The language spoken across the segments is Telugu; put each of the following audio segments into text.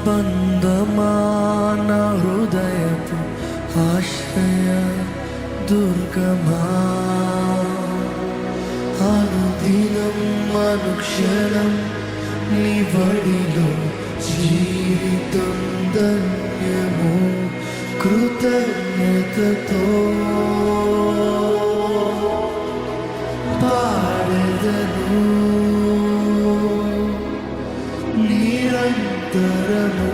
బంధమా నా హృదయపు ఆశ్రయ దుర్గమా, అనుదినం అనుక్షణం నీ బడిలో జీవితం ధన్యము, కృతజ్ఞతతో పాడెదను నిరంతరము,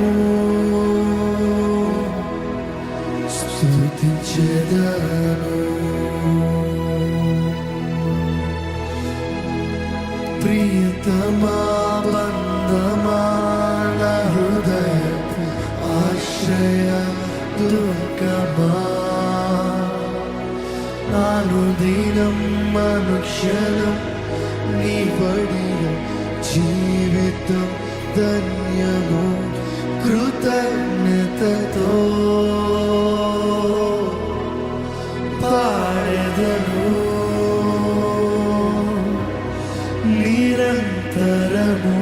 స్తుతించెదను. ప్రియతమా బంధమా నా హృదయపు ఆశ్రయ దుర్గమా, అనుదినం అనుక్షణం నీ బడిలో జీవితం ధన్యము, కృతజ్ఞతతో పాడెదను నిరంతరము,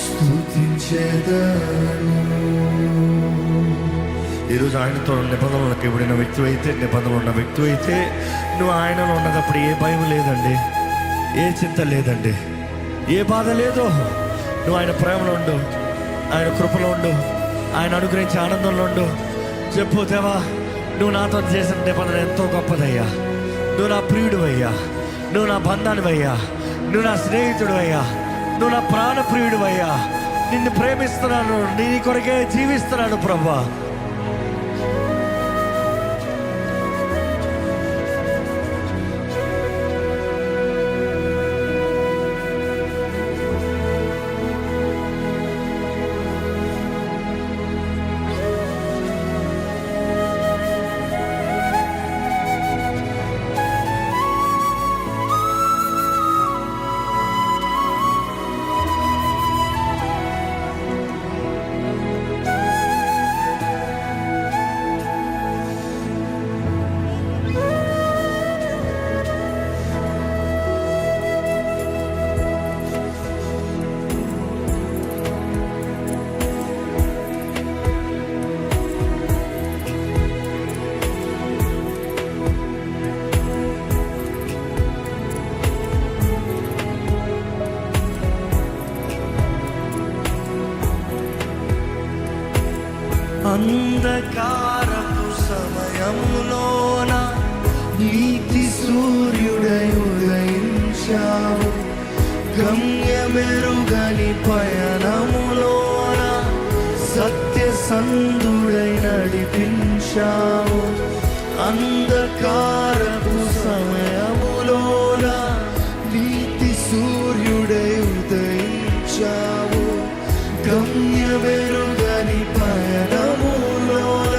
స్తుతించెదను. ఈరోజు ఆయనతో నిబంధనలకు ఇవ్వడిన వ్యక్తి అయితే, నిబంధనలు ఉన్న వ్యక్తి అయితే, నువ్వు ఆయనలో ఉన్నప్పుడు ఏ భయం లేదండి, ఏ చింత లేదండి, ఏ బాధ లేదు. నువ్వు ఆయన ప్రేమలో ఉండు, ఆయన కృపలో ఉండు, ఆయన అనుగ్రహించే ఆనందంలో ఉండు. చెప్పు, దేవా నువ్వు నాతో చేసిన నిబంధన ఎంతో గొప్పదయ్యా, నువ్వు నా ప్రియుడు అయ్యా, నువ్వు నా బంధాన్ని అయ్యా, నువ్వు నా స్నేహితుడు అయ్యా, నువ్వు నా ప్రాణ ప్రియుడు అయ్యా, నిన్ను ప్రేమిస్తున్నాను, నీ కొరకే జీవిస్తున్నాను ప్రభువా. అంధకారపు సమయంలోన నీతి సూర్యుడై ఉదయించావు, గమ్యమెరుగని పయనములోన సత్యసంధుడై నడిపించావు. అంధకారపు సమయములోన నీతి సూర్యుడై ఉదయించావు, గమ్యమెరుగని పయనములోన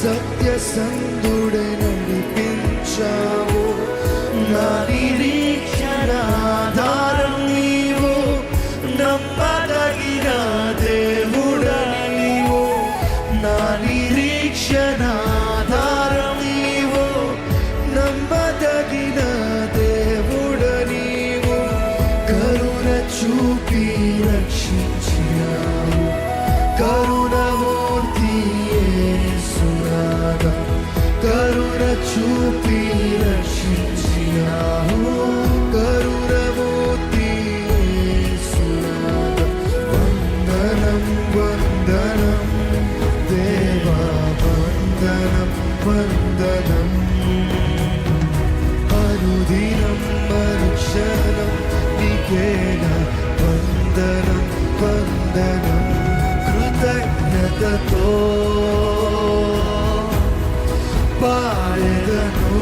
సత్యసంధుడై నడిపించావు. నా నిరీక్షణ ఆధారం నీవు, నమ్మదగిన దేవుడని నీవు. నా నిరీక్షణ ఆధారం నీవు, నమ్మదగిన దేవుడని నీవు. కరుణ చూపి రక్షించినావు, కరుణమూర్తి యేసునాథ, కరుణ చూపి రక్షించినావు, కరుణమూర్తి యేసునాథ. వందనం వందనం దేవా, వందనం వందనం, అనుదినం అనుక్షణం నీకేనా వందనం వందనం, కృతజ్ఞతతో పాడెదను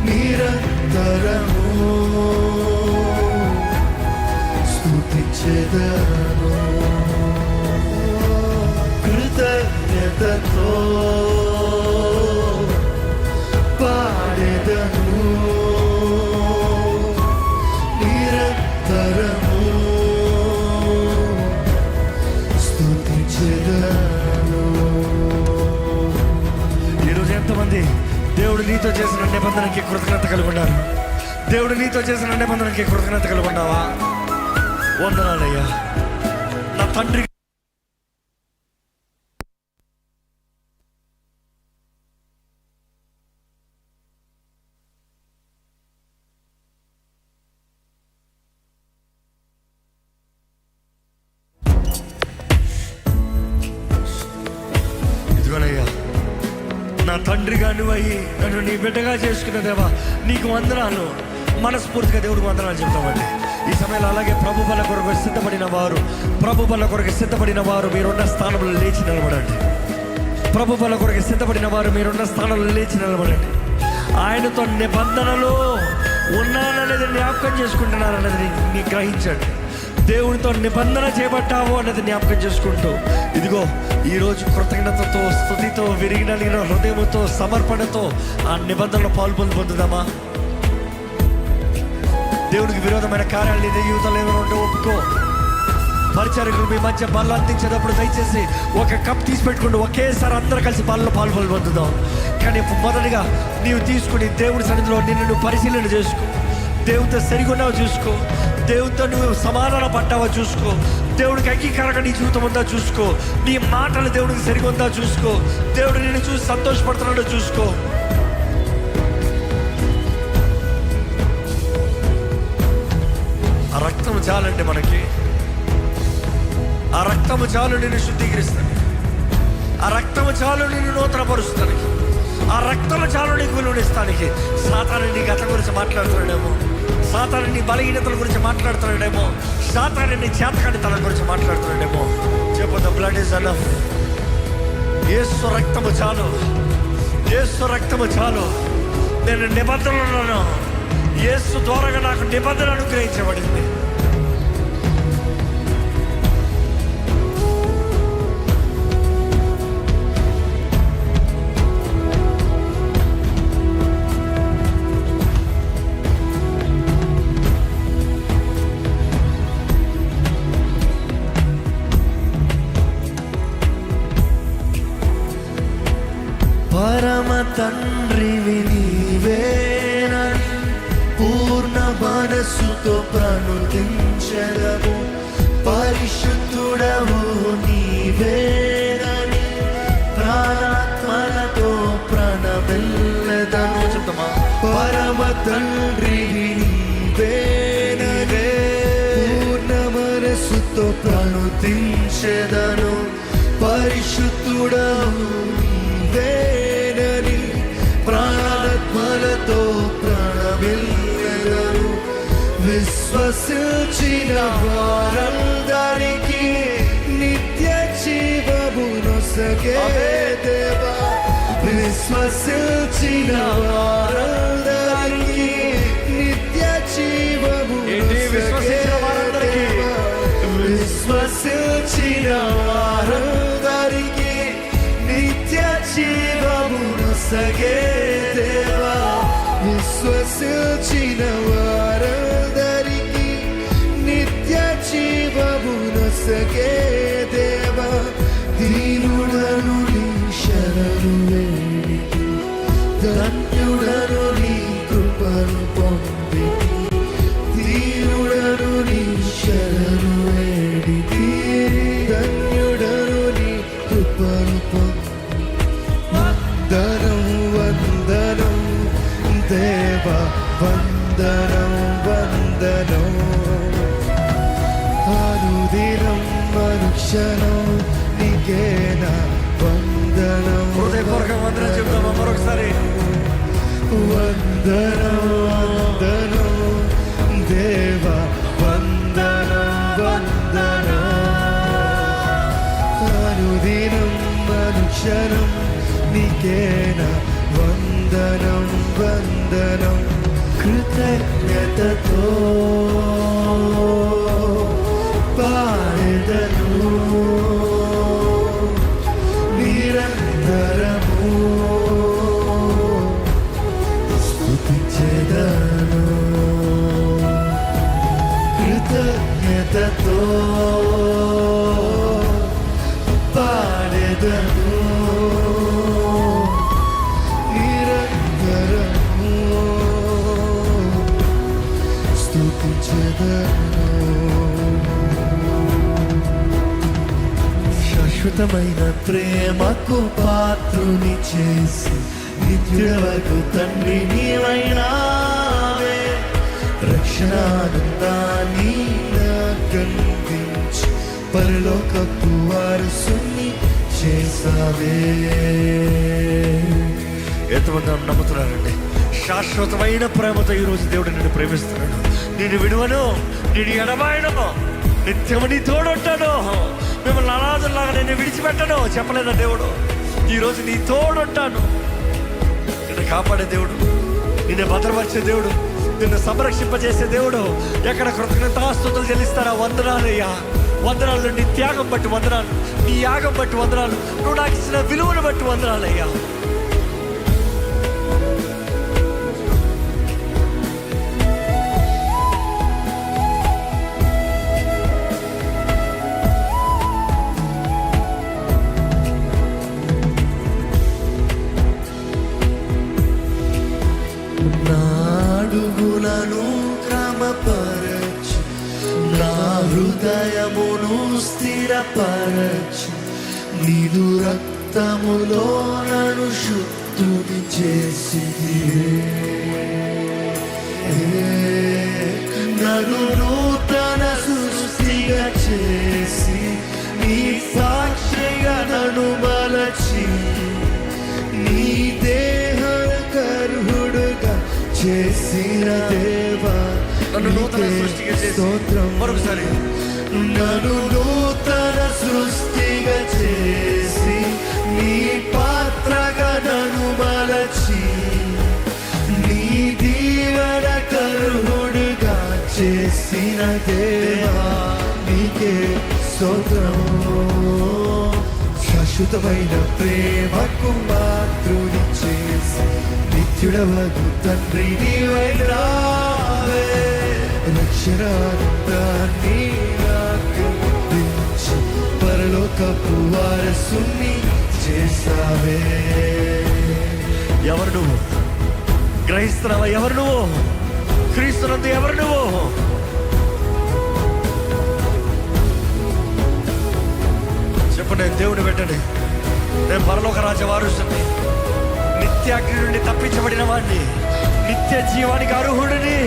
నిరంతరము, స్తుతించెదను కృతజ్ఞతతో పాడెదను నిరంతరము, స్తుతించెదను. ఈరోజు ఎంతమంది దేవుడు నీతో చేసిన నిబంధనకి కృతజ్ఞత కలిగి ఉన్నారు? దేవుడు నీతో చేసిన నిబంధనకి కృతజ్ఞత కలిగి ఉన్నావా? వందనాలయ్యా నా తండ్రి. ఇదిగోనయ్యా నా తండ్రిగా నువ్వయ్యి నన్ను నీ బిడ్డగా చేసుకున్న దేవా నీకు వందనాలు. మనస్ఫూర్తిగా దేవుడికి వందనాలు చెప్తామండి ఈ సమయంలో. అలాగే ప్రభు బల కొరకు సిద్ధపడిన వారు మీరున్న స్థానంలో లేచి నిలబడండి. ప్రభు బల కొరకు సిద్ధపడిన వారు మీరున్న స్థానంలో లేచి నిలబడండి. ఆయనతో నిబంధనలు ఉన్నాననేది జ్ఞాపకం చేసుకుంటున్నారనేది నీ గ్రహించండి. దేవుడితో నిబంధన చేపట్టావు అన్నది జ్ఞాపకం చేసుకుంటూ ఇదిగో ఈరోజు కృతజ్ఞతతో, స్తుతితో, విరిగినలిగిన హృదయంతో, సమర్పణతో ఆ నిబంధనలో పొందుదామా? దేవుడికి విరోధమైన కార్యాలు నీ జీవితంలో ఏమైనా ఉంటే ఒప్పుకో. పరిచారకులు మీ మధ్య బల్ల అందించేటప్పుడు దయచేసి ఒక కప్ తీసి పెట్టుకుంటూ ఒకేసారి అందరూ కలిసి బల్లలో పొందుదాం. కానీ మొదటిగా నీవు తీసుకుని దేవుడి సన్నిధిలో నిన్ను నువ్వు పరిశీలన చేసుకో. దేవుడితో సరిగొన్నావు చూసుకో. దేవుడితో నువ్వు సమాధాన పడ్డావా చూసుకో. దేవుడికి అంగీకారంగా నీ జీవితం ఉందా చూసుకో. నీ మాటలు దేవుడికి సరిగొందా చూసుకో. దేవుడు నిన్ను చూసి సంతోషపడుతున్నాడో చూసుకో. ఆ రక్తం చాలండి మనకి. ఆ రక్తము చాలు నిన్ను శుద్ధీకరిస్తాను. ఆ రక్తము చాలు నిన్ను నూతనపరుస్తానికి. ఆ రక్తము చాలు నీకు విలువనిస్తానికి. సాతాను నీ గతం గురించి మాట్లాడుతున్నాడేమో, సాతాను నీ బలహీనతల గురించి మాట్లాడుతున్నాడేమో, సాతాను నీ చేతకానితనం గురించి మాట్లాడుతున్నాడేమో. చెప్పు, ద బ్లడ్ ఇస్ ఎనఫ్. యేసు రక్తము చాలు, యేసు రక్తము చాలు. నేను నిబంధనలను యేసు ద్వారా నాకు నిబంధన అనుగ్రహించబడింది. పరమ తండ్రివి నీవేనని పూర్ణ మనస్సుతో ప్రణుతించెదము. పరిశుద్ధుడవు నీవేనని ప్రాణాత్మలతో ప్రణమిల్లెదను. చెప్తామా? పరమ తండ్రివి నీవేనని పూర్ణ మనస్సుతో ప్రణుతించెదను. పరిశుద్ధుడవు నీవేనని ప్రాణాత్మలతో ప్రణమిల్లెదను. విశ్వసించిన వారందరికీ నిత్య జీవమునొసగే దేవా. విశ్వసించిన వారందరికీ నిత్య జీవమునొసగే దేవా. విశ్వసించిన వారందరికీ నిత్య జీవమునొసగే దేవా. విశ్వసించిన వారందరికీ నిత్య జీవమునొసగే దేవా. దీనుడను నీ శరణు వేడికి, ధన్యుడను నీ కృపను పొంది. దీనుడను నీ శరణు వేడికి, ధన్యుడను నీ కృపను పొంది. వందనం వందనం దేవా, వందనం వందనం. అనుదినం అనుక్షణం నీకేనా వందనం. హృదయపూర్వక వందనం చెప్తామా మరొకసారి? వందనం వందనం దేవా, వందనం వందనం. అనుదినం అనుక్షణం నీకేనా వందనం వందనం. కృతజ్ఞతతో పాడెదను నిరంతరము, స్తుతించెదను. కృతజ్ఞతతో పాడెదను శాశ్వతమైన ప్రేమకు పాత్రుని చేసి నిత్యుడవగు తండ్రి నీవైనావే. రక్షణానందాన్ని నాకందించి పరలోకపు వారసుని చేసావే. ఎంతమంది నమ్ముతున్నారండి? శాశ్వతమైన ప్రేమతో ఈరోజు దేవుడు నిన్ను ప్రేమిస్తున్నాడు. నేను విడువను, నేను ఎడబాయను, నిత్యము నీ తోడుంటాను, మిమ్మల్ని అనాథుల్లాగా నేను విడిచిపెట్టను చెప్పలేదా దేవుడు? ఈరోజు నీ తోడుంటాను. నిన్ను కాపాడే దేవుడు, నిన్ను భద్రపరిచే దేవుడు, నిన్ను సంరక్షింపజేసే దేవుడు. ఎక్కడ కృతజ్ఞతాస్తుతులు చెల్లిస్తారా? వందనాలయ్యా, వందనాలు. నీ త్యాగం బట్టి వందనాలు, నీ యాగం బట్టి వందనాలు, నువ్వు నాకు ఇచ్చిన విలువను బట్టి వందనాలయ్యా. నాడుగులను క్రమపరచు, నా హృదయమును స్థిరపరచు, నీదు రక్తములో నన్ను శుద్ధుని చేసి నన్ను నూతన సృష్టిగా చేసి నీ సాక్షిగా నన్ను మలచి నీ దేహ కర్హుడుగా చేసిన దేవా నన్ను నూతన సృష్టిగా స్తోత్రం. మరొకసారి, నన్ను నూతన సృష్టిగా చేసి నీ పాత్రగా నన్ను మలచి నీ దీవెన కర్హుడుగా చేసిన దేవా నీకే స్తోత్రం. శాశ్వతమైన ప్రేమకు పాత్రుని చేసి నిత్యుడవగు తండ్రి నీవైనావే. రక్షణానందాన్ని నాకందించి పరలోకపు వారసుని చేసావే. ఎవరు నువ్వు? గ్రహిస్తున్నావా? ఎవరు నువ్వు? క్రీస్తునందు ఎవరు నువ్వు? చెప్పండి, దేవుని పెట్టండి. నేను పరలోక రాజ్య వారసుని, నిత్యాగ్ని నుండి తప్పించబడిన వాడిని, నిత్య జీవానికి అర్హుడిని.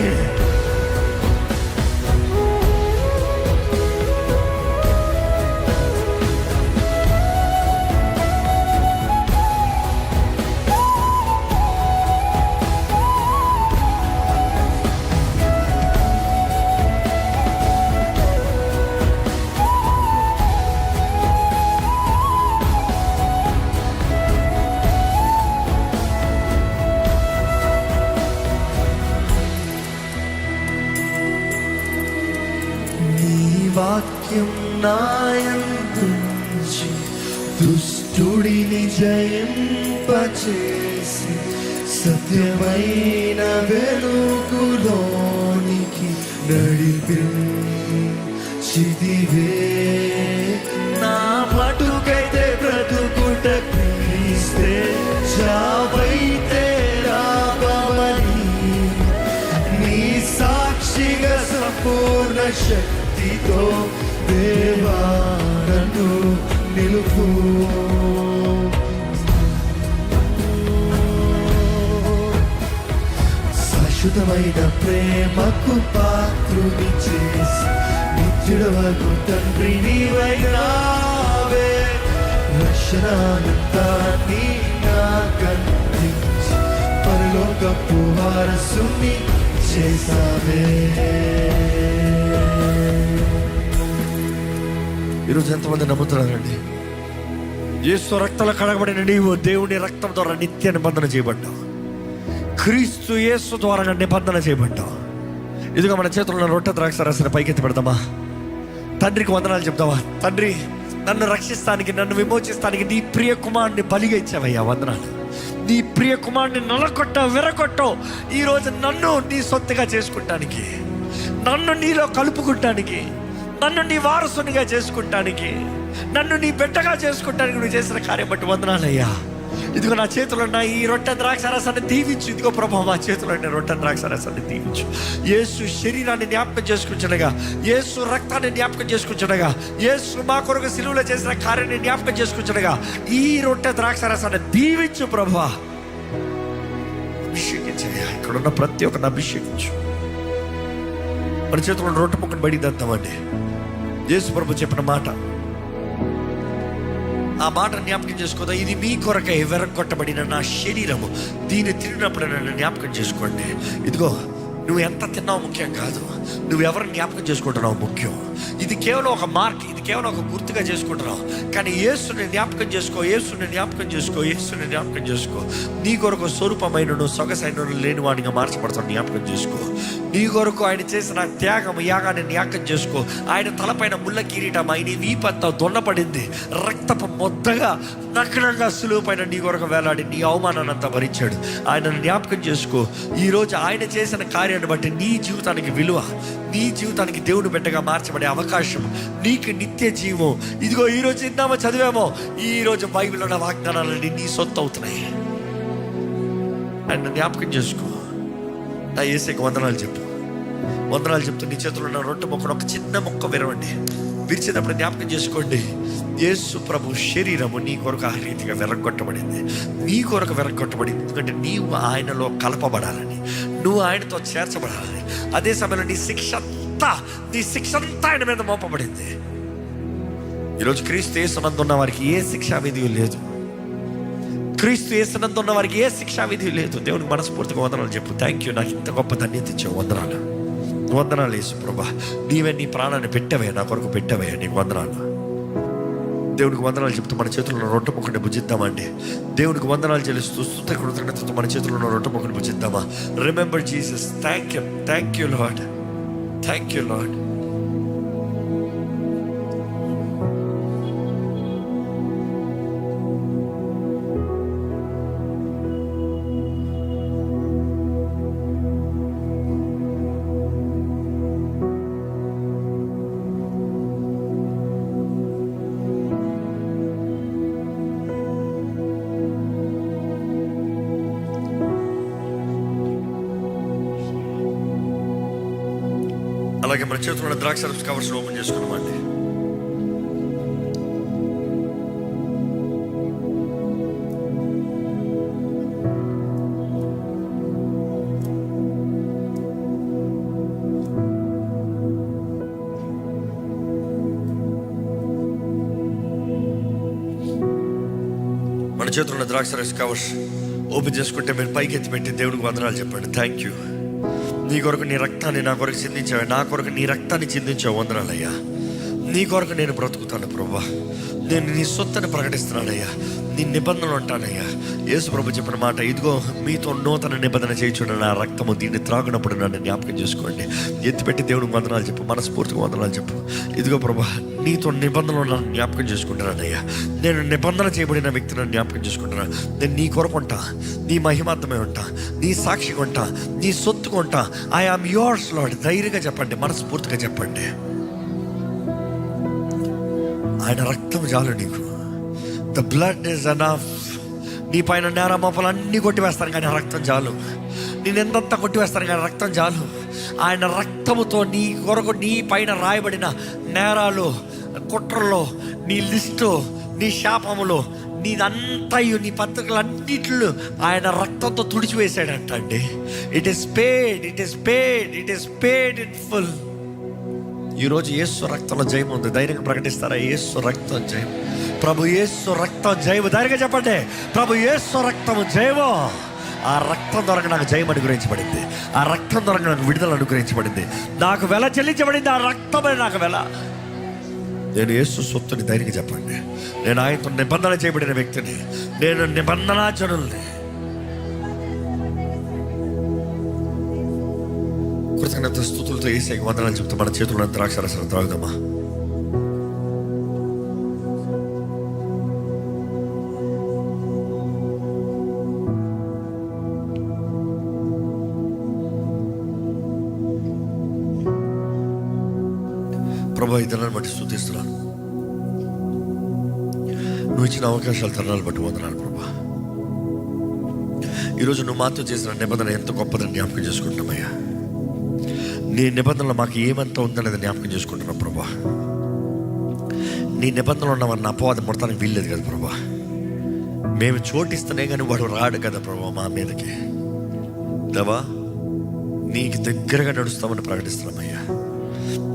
వాక్యం నాయందుంచి దుష్టుడిని జయింపచేసి సత్యమైన వెలుగులోనికి నడిపించితివే. నా మటుకైతే బ్రతుకుట క్రీస్తే, చావైతే లాభమని నీ సాక్షిగా సంపూర్ణ శక్తితో దేవా నన్ను నిలుపు. శాశ్వతమైన ప్రేమకు పాత్రుని చేసి నిత్యుడవగు తండ్రి నీవైనావే. రక్షణానందాన్ని నాకందించి పరలోకపు వారసుని చేసావే. ఈరోజు ఎంతమంది నమ్ముతున్నారండి? యేసు రక్తంలో కడగబడిన నీవు దేవుని రక్తం ద్వారా నిత్య నిబంధన చేయబడ్డావు. క్రీస్తు యేసు ద్వారా నిబంధన చేయబడ్డావు. ఇదిగో మన చేతుల్లో రొట్టె ద్రాక్ష రసాన్ని పైకెత్తి పెడదామా? తండ్రికి వందనాలు చెప్తావా? తండ్రి, నన్ను రక్షిస్తానికి, నన్ను విమోచిస్తానికి నీ ప్రియ కుమారుని బలిగా ఇచ్చావయ్యా, వందనాలు. నీ ప్రియ కుమారుని నలకొట్టావు, విరగొట్టావు. ఈరోజు నన్ను నీ సొత్తుగా చేసుకుంటానికి, నన్ను నీలో కలుపుకుంటానికి, నన్ను నీ వారసునిగా చేసుకుంటానికి, నన్ను నీ బిడ్డగా చేసుకుంటానికి నువ్వు చేసిన కార్యం బట్టి వందనాలయ్యా. ఇదిగో నా చేతులు ఉన్న ఈ రొట్టె ద్రాక్షారసాన్ని దీవించు. ఇదిగో ప్రభా మా చేతులు ఉన్న రొట్టె ద్రాక్షారసాన్ని దీవించు. యేసు శరీరాన్ని జ్ఞాపకం చేసుకుంటుండగా, యేసు రక్తాన్ని జ్ఞాపకం చేసుకుంటుండగా, యేసు మా కొరకు సిలువలో చేసిన కార్యాన్ని జ్ఞాపకం చేసుకుంటుండగా ఈ రొట్టె ద్రాక్షారసాన్ని దీవించు ప్రభా. అభిషేకించయ్యా, ఇక్కడ ఉన్న ప్రతి ఒక్కరిని అభిషేకించు. మన చేతుల్లో రొట్టె ముక్కను బయటికి తెద్దామండి. యేసు ప్రభు చెప్పిన మాట, ఆ మాట జ్ఞాపకం చేసుకోదా, ఇది మీ కొరకై వెరగొట్టబడిన నా శరీరము, దీన్ని తిరిగినప్పుడు నన్ను జ్ఞాపకం చేసుకోండి. ఇదిగో నువ్వు ఎంత తిన్నావు ముఖ్యం కాదు, నువ్వు ఎవరిని జ్ఞాపకం చేసుకుంటున్నావు ముఖ్యం. ఇది కేవలం ఒక మార్క్, ఇది కేవలం ఒక గుర్తుగా చేసుకుంటున్నావు. కానీ యేసుని జ్ఞాపకం చేసుకో, యేసుని జ్ఞాపకం చేసుకో, యేసుని జ్ఞాపకం చేసుకో. నీ కొరకు స్వరూపమైన సొగసైన లేని వాడిగా మార్చబడతాను జ్ఞాపకం చేసుకో. నీ కొరకు ఆయన చేసిన త్యాగం యాగాన్ని జ్ఞాపకం చేసుకో. ఆయన తలపైన ముళ్ళ కిరీటం, ఆయన వీపంతా దొన్నపడింది, రక్తపు మొద్దగా నగ్నంగా సులువు పైన నీ కొరకు వేలాడి నీ అవమానాన్ని అంతా భరించాడు. ఆయనను జ్ఞాపకం చేసుకో. ఈరోజు ఆయన చేసిన కార్యాన్ని బట్టి నీ జీవితానికి విలువ, నీ జీవితానికి దేవుడు బిడ్డగా మార్చబడే అవకాశం, నీకు నిత్య జీవం. ఇదిగో ఈరోజు ఇందామో చదివామో, ఈరోజు బైబిల్లో ఉన్న వాగ్దానాలన్నీ నీ సొత్తు అవుతున్నాయి. ఆయన జ్ఞాపకం చేసుకో. నా యేసుకి వందనాలు చెప్పు. వందనాలు చెప్తూ నీ చేతుల్లో ఉన్న రొట్టె మొక్కను ఒక చిన్న మొక్క విరవండి. విరిచేటప్పుడు జ్ఞాపకం చేసుకోండి, యేసు ప్రభు శరీరము నీ కొరకు ఆ రీతిగా వెరగొట్టబడింది, నీ కొరకు వెరగొట్టబడింది. ఎందుకంటే నీవు ఆయనలో కలపబడాలని, నువ్వు ఆయనతో చేర్చబడాలని. అదే సమయంలో నీ శిక్ష అంతా ఆయన మీద మోపబడింది. ఈరోజు క్రీస్తు యేసునందు ఉన్న వారికి ఏ శిక్షా విధి లేదు. క్రీస్తు యేసునందు ఉన్న వారికి ఏ శిక్షా విధి లేదు. దేవునికి మనస్ఫూర్తిగా వందనాలు చెప్పు. థ్యాంక్ యూ, నాకు ఇంత గొప్ప ధన్యత ఇచ్చావు. వందనాలు, వందనాలు యేసు ప్రభా. నీవే నీ ప్రాణాన్ని పెట్టవే, నా కొరకు పెట్టవే, నీకు వందనాలు. దేవునికి వందనాలు చెప్తూ మన చేతుల్లో ఉన్న రొట్టె ముక్కని భుజిద్దామండి. దేవునికి వందనాలు చెల్లిస్తూ స్తుత కృతజ్ఞతతో మన చేతుల్లో ఉన్న రొట్టె ముక్కని భుజిద్దామా. Remember Jesus. Thank you Lord, thank you Lord. అలాగే మన చేతుల్లో ఉన్న ద్రాక్షరస కవర్స్ ఓపెన్ చేసుకున్నామండి. మన చేతుల్లో ఉన్న ద్రాక్షరస కవర్స్ ఓపెన్ చేసుకుంటే మీరు పైకి ఎత్తి పెట్టి దేవుడికి వందనాలు చెప్పండి. థ్యాంక్ యూ, నీ కొరకు నీ రక్తాన్ని నా కొరకు చిందించావు, నా కొరకు నీ రక్తాన్ని చిందించావు. వందనాలయ్యా. నీ కొరకు నేను బ్రతుకుతాను ప్రభా. నేను నీ సొత్తుని ప్రకటిస్తున్నానయ్యా, నీ నిబంధనలు ఉంటానయ్యా. యేసు ప్రభు చెప్పిన మాట, ఇదిగో మీతో నూతన నిబంధన చేయించున్న నా రక్తము, దీన్ని త్రాగునప్పుడు నన్ను జ్ఞాపకం చేసుకోండి. ఎత్తిపెట్టి దేవుడికి వందనాలు చెప్పు, మనస్ఫూర్తిగా వందనాలు చెప్పు. ఇదిగో ప్రభా, నీతో నిబంధనలు నన్ను జ్ఞాపకం చేసుకుంటున్నానయ్యా. నేను నిబంధన చేయబడిన వ్యక్తిని జ్ఞాపకం చేసుకుంటున్నాను. నేను నీ కొరకు ఉంటా, నీ మహిమాత్మే ఉంటా, నీ సాక్షిగా ఉంటా, నీ సొత్తుగా ఉంటా. I am yours lord. ధైర్యంగా చెప్పండి, మనస్ఫూర్తిగా చెప్పండి. ఆయన రక్తం చాలు నీకు. The blood is enough. నీ పైన నేరమోపాలు అన్నీ కొట్టివేస్తాను కానీ రక్తం చాలు. నేను ఎంతంతా కొట్టివేస్తాను కానీ రక్తం చాలు. ఆయన రక్తముతో నీ కొరకు నీ పైన రాయబడిన నేరాలు, కుట్రలో, నీ లిస్టు, నీ శాపములు, నీదంతయు, నీ పత్రికలన్నిటిలో ఆయన రక్తంతో తుడిచివేశాడంట అండి. It is paid, it is paid, it is paid in full. ఈరోజు యేసు రక్తంలో జయం ఉంది. ధైర్యంగా ప్రకటిస్తారా? యేసు రక్తం జయం. ప్రభు యేసు రక్తం జయము. ధైర్యంగా చెప్పండి, ప్రభు యేసు రక్తము జయము. ఆ రక్తం ద్వారా నాకు జయం అనుగ్రహించబడింది. ఆ రక్తం ద్వారా నాకు విడుదల అనుగ్రహించబడింది. నాకు వెల చెల్లించబడింది. ఆ రక్తమే నాకు వెల. నేను యేసు సొత్తుని. ధైర్యంగా చెప్పండి, నేను ఆయనతో నిబంధన చేయబడిన వ్యక్తిని, నేను నిబంధనాచరుల్ని. కృతజ్ఞత స్తుతులతో యేసుకి వందనాలు చెప్తూ మన చేతుల్లో ద్రాక్షారసం త్రాగుదామా. ప్రభా, ఈ దినాన్ని బట్టి స్తుతిస్తున్నాను. నువ్వు ఇచ్చిన అవకాశాలు, తరుణాలు బట్టి వందనాలు ప్రభా. ఈరోజు నువ్వు మాతో చేసిన నిబంధన ఎంత గొప్పదని జ్ఞాపకం చేసుకుంటున్నామయ్యా. నీ నిబంధనలు మాకు ఏమంతా ఉందనేది జ్ఞాపకం చేసుకుంటున్నాం ప్రభా. నీ నిబంధనలు ఉన్నవన్న అపవాదం మొత్తానికి వీల్లేదు కదా ప్రభా. మేము చోటిస్తేనే కానీ వాడు రాడు కదా ప్రభా మా మీదకి. దేవా, నీకు దగ్గరగా నడుస్తామని ప్రకటిస్తున్నామయ్యా.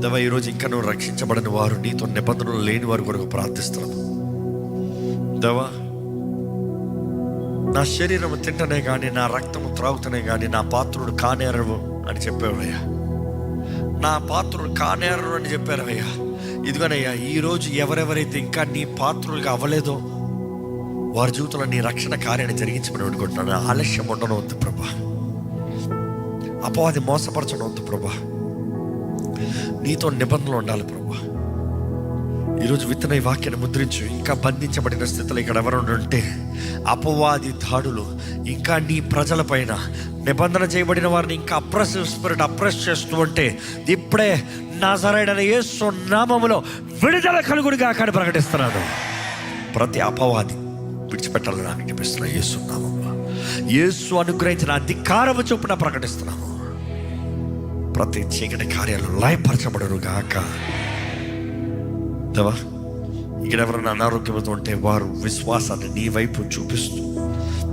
దేవా, ఈరోజు ఇంకా నువ్వు రక్షించబడిన వారు, నీతో నిబంధనలు లేని వారి కొరకు ప్రార్థిస్తున్నాము. దేవా, నా శరీరం తింటనే కానీ, నా రక్తము త్రాగుతనే కానీ నా పాత్రుడు కానేరవు అని చెప్పావయ్యా. నా పాత్రుడు కానేరరు అని చెప్పారయ్యా. ఇదిగోనయ్యా, ఈరోజు ఎవరెవరైతే ఇంకా నీ పాత్రులుగా అవ్వలేదో వారి జీవితంలో నీ రక్షణ కార్యాన్ని జరిగించమని అనుకుంటున్నాను. ఆలస్యం ఉండడం వద్దు ప్రభా. అపవాది మోసపరచడం వద్దు ప్రభా. నీతో నిబంధనలు ఉండాలి ప్రభా. ఈరోజు విత్తన ఈ వాక్యాన్ని ముద్రించు. ఇంకా బంధించబడిన స్థితిలో ఇక్కడ ఎవరైనా ఉంటే అపవాది దాడులు ఇంకా నీ ప్రజల పైన, నిబంధన చేయబడిన వారిని ఇంకా అప్రెస్ చేస్తూ ఉంటే ఇప్పుడే నజరేయుడైన యేసు నామములో విడుదల కలుగునుగా కానీ ప్రకటిస్తున్నాను. ప్రతి అపవాది విడిచిపెట్టాలని నాకు అనిపిస్తున్నాను. యేసు నామములో, యేసు అనుగ్రహించిన అధికారము చొప్పున ప్రకటిస్తున్నాము. ప్రతి చీకటి కార్యాలు లయపరచబడరు గాక. దేవా, ఇక్కడ ఎవరైనా అనారోగ్యంతో ఉంటే వారు విశ్వాసాన్ని నీ వైపు చూపిస్తూ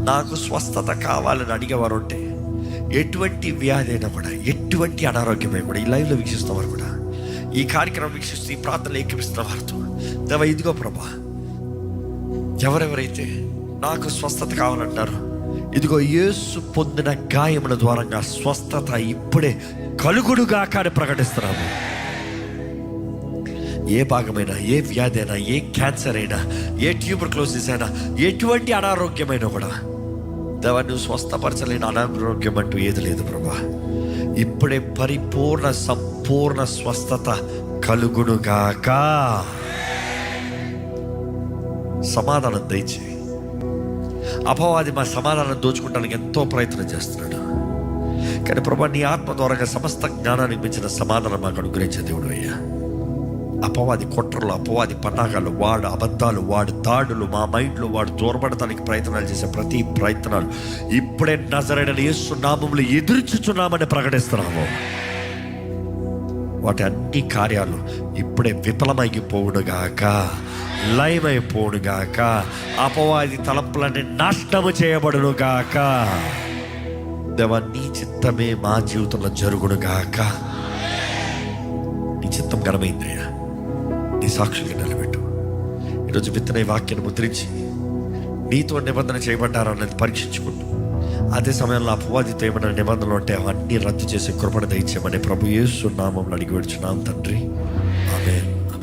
నాకు స్వస్థత కావాలని అడిగేవారు ఉంటే, ఎటువంటి వ్యాధి అయినా కూడా, ఎటువంటి అనారోగ్యమైనా కూడా, ఈ లైవ్లో వీక్షిస్తున్న వారు కూడా, ఈ కార్యక్రమం వీక్షిస్తూ ఈ ప్రార్థనలు ఏకీపిస్తున్న వారితో, దేవా ఇదిగో ప్రభా, ఎవరెవరైతే నాకు స్వస్థత కావాలంటారు, ఇదిగో యేసు పొందిన గాయముల ద్వారంగా స్వస్థత ఇప్పుడే కలుగుడుగా కానీ ప్రకటిస్తున్నాము. ఏ భాగమైనా, ఏ వ్యాధి అయినా, ఏ క్యాన్సర్ అయినా, ఏ ట్యూబర్క్లోసిస్ అయినా, ఎటువంటి అనారోగ్యమైనా కూడా దేవా, నువ్వు స్వస్థపరచలేని అనారోగ్యం అంటూ ఏది లేదు ప్రభా. ఇప్పుడే పరిపూర్ణ సంపూర్ణ స్వస్థత కలుగునుగాక. సమాధానం దయచేయి. అపవాది మా సమాధానం దోచుకోవడానికి ఎంతో ప్రయత్నం చేస్తున్నాడు. కానీ ప్రభా, నీ ఆత్మ ద్వారా సమస్త జ్ఞానానికి మించిన సమాధానం మాకు అనుగ్రహించే దేవుడు అయ్యా. అపవాది కుట్రలు, అపవాది పన్నాగాలు, వాడు అబద్ధాలు, వాడు దాడులు, మా మైండ్లో వాడు దూరపడటానికి ప్రయత్నాలు చేసే ప్రతి ప్రయత్నాలు ఇప్పుడే నజరేయుడైన యేసు నామములో ఎదుర్చుచున్నామని ప్రకటిస్తున్నాము. వాటి అన్ని కార్యాలు ఇప్పుడే విఫలమైపోవునుగాక, లయమైపోవునుగాక. అపవాది తలంపులన్నీ నాశనము చేయబడునుగాక. దేవా, నీ చిత్తమే మా జీవితంలో జరుగునుగాక. నీ చిత్తం ఘనమైందయ్యా. నీ సాక్షులుగా నిలబెట్టు. ఈరోజు విత్తన వాక్యాన్ని ముద్రించి నీతో నిబంధన చేయబడ్డారన్నది పరీక్షించుకుంటూ, అదే సమయంలో అపవాదితో ఏమైనా నిబంధనలు ఉంటే అవన్నీ రద్దు చేసే కృపణ దయచేయమని ప్రభు యేసు నామములో అడిగి వేడుచున్నాం తండ్రి. ఆమేన్.